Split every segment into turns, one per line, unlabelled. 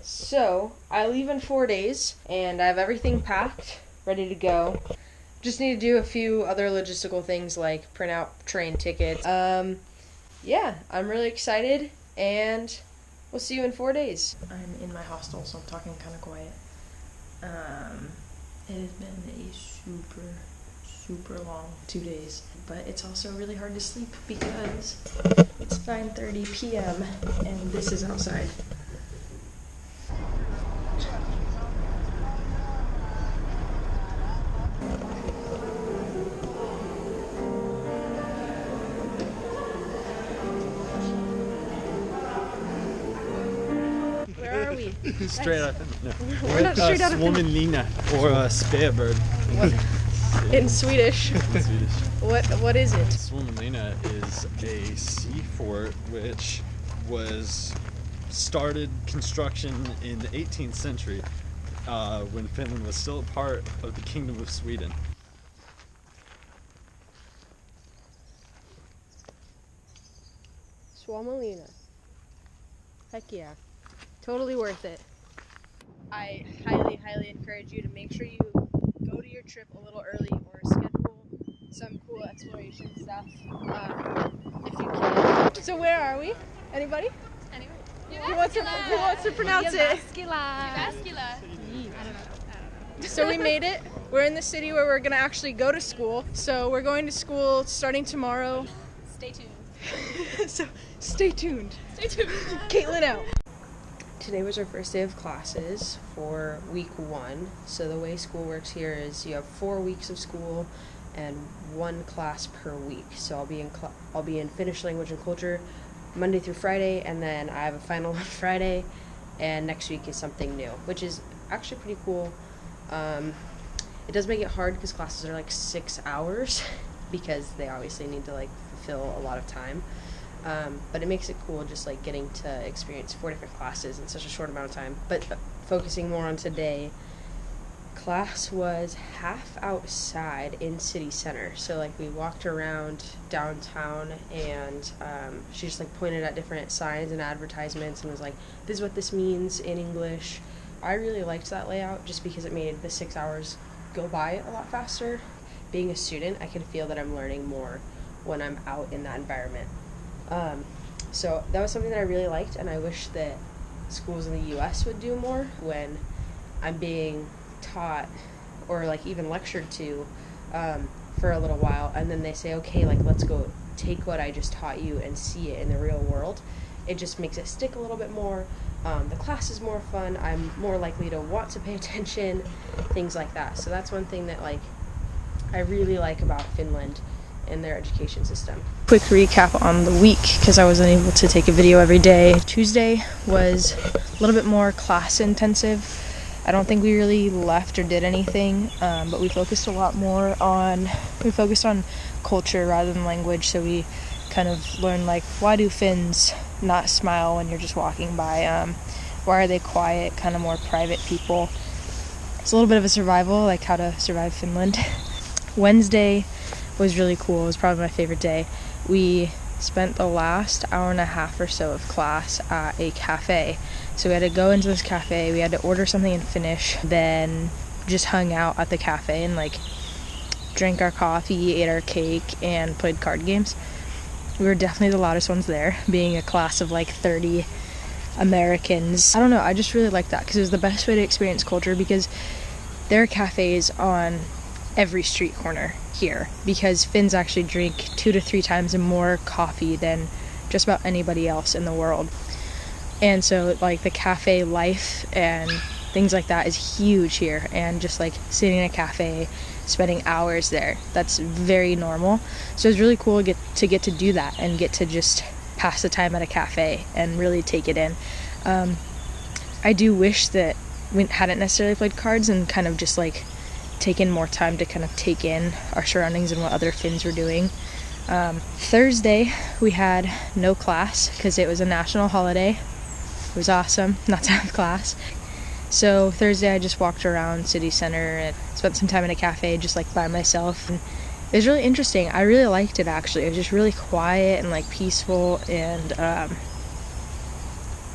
So, I leave in 4 days, and I have everything packed, ready to go. Just need to do a few other logistical things like print out train tickets. Yeah, I'm really excited, and we'll see you in 4 days. I'm in my hostel, so I'm talking kind of quiet. It has been a super long 2 days, but it's also really hard to sleep because it's 9:30 p.m. and this is outside. Where are we?
Straight up. No.
We're not straight out of
SUOMENLINNA, or spearbird.
In Swedish.
In Swedish.
What is it?
SUOMENLINNA is a sea fort which was started construction in the 18th century when Finland was still a part of the Kingdom of Sweden.
SUOMENLINNA. Heck yeah. Totally worth it. I highly encourage you to make sure you go to your trip a little early or schedule some cool exploration stuff if you can. So where are we? Anybody? Who wants to pronounce it? So we made it. We're in the city where we're gonna actually go to school. So we're going to school starting tomorrow.
Stay tuned.
So stay tuned.
Stay tuned.
Katelyn out. Today was our first day of classes for week 1. So the way school works here is you have 4 weeks of school and 1 class per week. So I'll be in Finnish language and culture Monday through Friday, and then I have a final on Friday, and next week is something new, which is actually pretty cool. It does make it hard because classes are like 6 hours because they obviously need to like fulfill a lot of time. But it makes it cool just like getting to experience 4 different classes in such a short amount of time. But focusing more on today, class was half outside in city center. So like we walked around downtown, and she just like pointed at different signs and advertisements and was like, this is what this means in English. I really liked that layout just because it made the 6 hours go by a lot faster. Being a student, I can feel that I'm learning more when I'm out in that environment. So that was something that I really liked, and I wish that schools in the US would do more when I'm being taught or like even lectured to for a little while, and then they say, okay, like let's go take what I just taught you and see it in the real world. It just makes it stick a little bit more. The class is more fun. I'm more likely to want to pay attention, things like that. So that's one thing that like I really like about Finland and their education system. Quick recap on the week, because I wasn't able to take a video every day. Tuesday was a little bit more class intensive. I don't think we really left or did anything, but we focused a lot more on, culture rather than language. So we kind of learned like, why do Finns not smile when you're just walking by? Why are they quiet, kind of more private people? It's a little bit of a survival, like how to survive Finland. Wednesday was really cool. It was probably my favorite day. We spent the last hour and a half or so of class at a cafe. So we had to go into this cafe, we had to order something in Finnish, then just hung out at the cafe and like drank our coffee, ate our cake, and played card games. We were definitely the loudest ones there, being a class of like 30 Americans. I don't know, I just really liked that because it was the best way to experience culture, because there are cafes on every street corner here, because Finns actually drink 2 to 3 times more coffee than just about anybody else in the world. And so like the cafe life and things like that is huge here, and just like sitting in a cafe, spending hours there, that's very normal. So it's really cool to get to do that and get to just pass the time at a cafe and really take it in. I do wish that we hadn't necessarily played cards and kind of just like taken more time to kind of take in our surroundings and what other Finns were doing. Thursday we had no class because it was a national holiday. It was awesome not to have class. So Thursday I just walked around city center and spent some time in a cafe just like by myself. And it was really interesting. I really liked it actually. It was just really quiet and like peaceful, and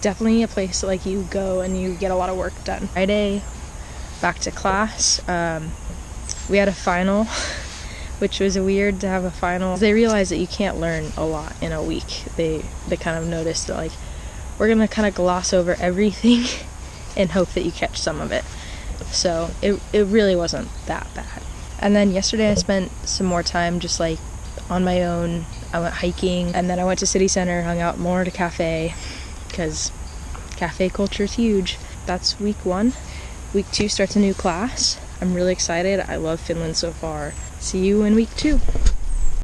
definitely a place like you go and you get a lot of work done. Friday, back to class. We had a final, which was weird to have a final. They realized that you can't learn a lot in a week. They kind of noticed that, like, we're gonna kind of gloss over everything and hope that you catch some of it. So it really wasn't that bad. And then yesterday I spent some more time just like on my own. I went hiking, and then I went to city center, hung out more at a cafe, because cafe culture is huge. That's week 1. Week 2 starts a new class. I'm really excited. I love Finland so far. See you in week 2.